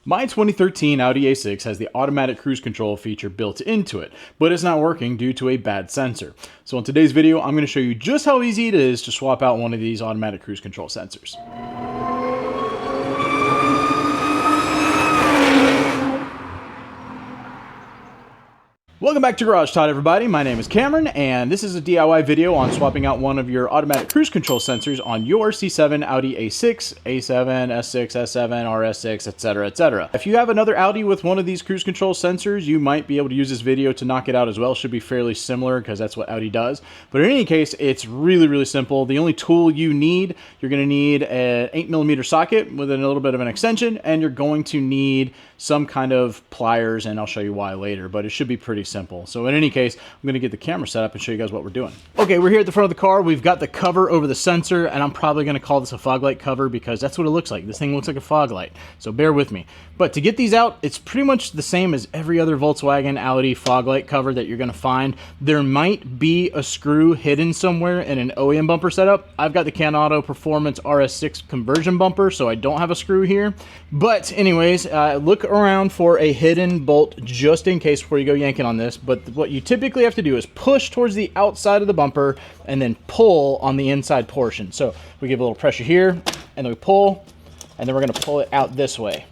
My 2013 Audi A6 has the automatic cruise control feature built into it, but it's not working due to a bad sensor. So in today's video, I'm going to show you just how easy it is to swap out one of these automatic cruise control sensors. Welcome back to Garage Taught, everybody. My name is Cameron, and this is a DIY video on swapping out one of your automatic cruise control sensors on your C7 Audi A6, A7, S6, S7, RS6, etc., etc. If you have another Audi with one of these cruise control sensors, you might be able to use this video to knock it out as well. It should be fairly similar because that's what Audi does. But in any case, it's really simple. The only tool you need, you're going to need an 8mm socket with a little bit of an extension, and you're going to need some kind of pliers, and I'll show you why later, but it should be pretty simple. So in any case, I'm going to get the camera set up and show you guys what we're doing. Okay, we're here at the front of the car. We've got the cover over the sensor, and I'm probably going to call this a fog light cover because that's what it looks like. This thing looks like a fog light, so bear with me. But to get these out, it's pretty much the same as every other Volkswagen Audi fog light cover that you're going to find. There might be a screw hidden somewhere in an OEM bumper setup. I've got the Auto Performance RS6 conversion bumper, so I don't have a screw here. But anyways, look around for a hidden bolt just in case before you go yanking on this. But what you typically have to do is push towards the outside of the bumper and then pull on the inside portion. So we give a little pressure here, and then we pull, and then we're going to pull it out this way.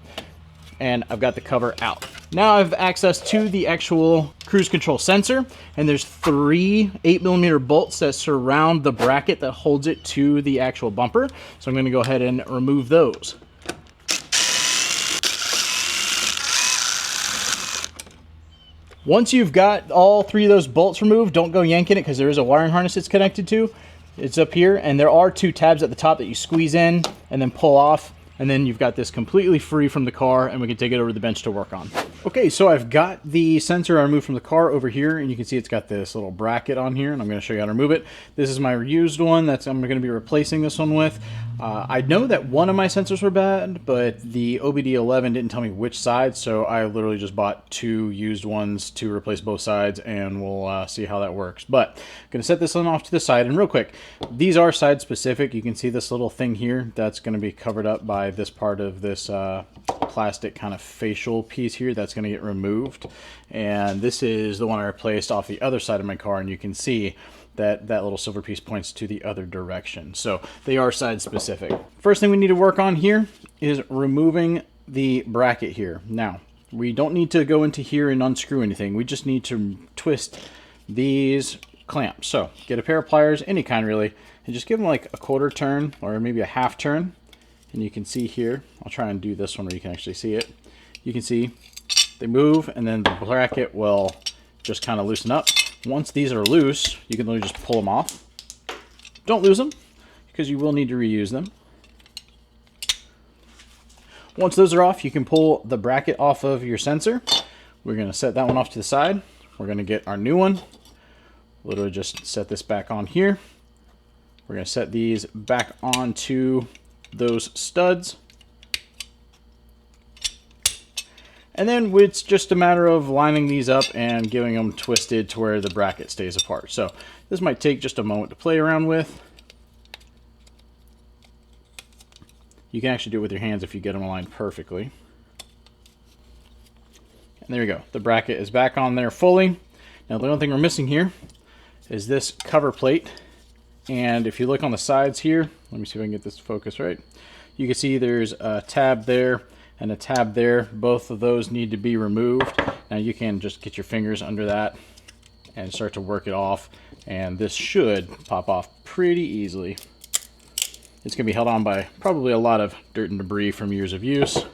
And I've got the cover out. Now I have access to the actual cruise control sensor, and there's 3 8mm bolts that surround the bracket that holds it to the actual bumper. So I'm going to go ahead and remove those. Once you've got all 3 of those bolts removed, don't go yanking it because there is a wiring harness it's connected to. It's up here, and there are 2 tabs at the top that you squeeze in and then pull off. And then you've got this completely free from the car, and we can take it over to the bench to work on. Okay, so I've got the sensor I removed from the car over here, and you can see it's got this little bracket on here, and I'm going to show you how to remove it. This is my reused one that I'm going to be replacing this one with. I know that one of my sensors were bad, but the OBD11 didn't tell me which side, so I literally just bought 2 used ones to replace both sides, and we'll see how that works. But I'm going to set this one off to the side, and real quick, these are side specific. You can see this little thing here that's going to be covered up by this part of this plastic kind of facial piece here that's going to get removed, and this is the one I replaced off the other side of my car, and you can see that that little silver piece points to the other direction. So they are side specific. First thing we need to work on here is removing the bracket here. Now we don't need to go into here and unscrew anything. We just need to twist these clamps. So get a pair of pliers, any kind really, and just give them like a 1/4 turn or maybe a 1/2 turn. And you can see here, I'll try and do this one where you can actually see it. You can see they move, and then the bracket will just kind of loosen up. Once these are loose, you can literally just pull them off. Don't lose them, because you will need to reuse them. Once those are off, you can pull the bracket off of your sensor. We're going to set that one off to the side. We're going to get our new one. Literally just set this back on here. We're going to set these back onto those studs, and then it's just a matter of lining these up and getting them twisted to where the bracket stays apart. So this might take just a moment to play around with. You can actually do it with your hands if you get them aligned perfectly. And there you go, the bracket is back on there fully. Now the only thing we're missing here is this cover plate. And if you look on the sides here, let me see if I can get this to focus right. You can see there's a tab there and a tab there. Both of those need to be removed. Now you can just get your fingers under that and start to work it off. And this should pop off pretty easily. It's going to be held on by probably a lot of dirt and debris from years of use.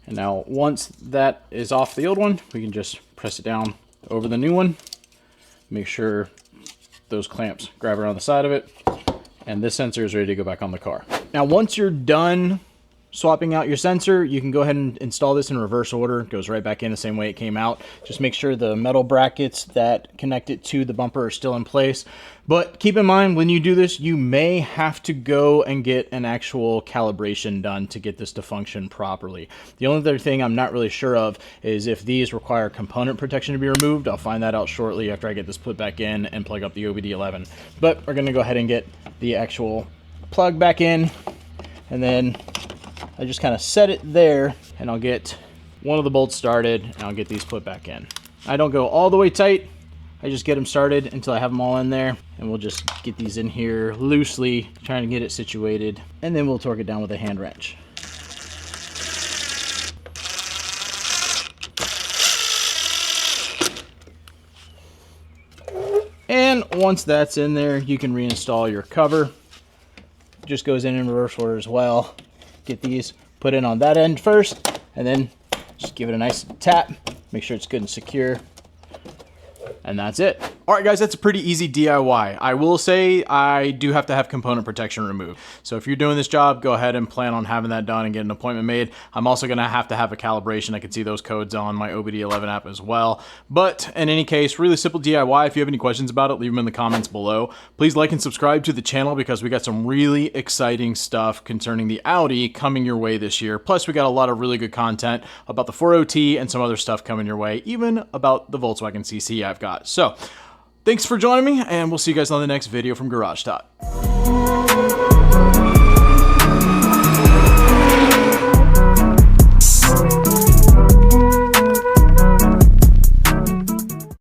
And now once that is off the old one, we can just press it down over the new one. Make sure those clamps grab around the side of it, and this sensor is ready to go back on the car. Now once you're done swapping out your sensor, you can go ahead and install this in reverse order. It goes right back in the same way it came out. Just make sure the metal brackets that connect it to the bumper are still in place. But keep in mind, when you do this, you may have to go and get an actual calibration done to get this to function properly. The only other thing I'm not really sure of is if these require component protection to be removed. I'll find that out shortly after I get this put back in and plug up the Audi A7. But we're going to go ahead and get the actual plug back in, and then I just kind of set it there, and I'll get one of the bolts started, and I'll get these put back in. I don't go all the way tight. I just get them started until I have them all in there, and we'll just get these in here loosely, trying to get it situated, and then we'll torque it down with a hand wrench. And once that's in there, you can reinstall your cover. It just goes in reverse order as well. Get these put in on that end first, and then just give it a nice tap. Make sure it's good and secure. And that's it. All right, guys, that's a pretty easy DIY. I will say I do have to have component protection removed. So if you're doing this job, go ahead and plan on having that done and get an appointment made. I'm also gonna have to have a calibration. I can see those codes on my Audi A7 app as well. But in any case, really simple DIY. If you have any questions about it, leave them in the comments below. Please like and subscribe to the channel because we got some really exciting stuff concerning the Audi coming your way this year. Plus, we got a lot of really good content about the 4OT and some other stuff coming your way, even about the Volkswagen CC I've got. So, thanks for joining me, and we'll see you guys on the next video from Garage Tot.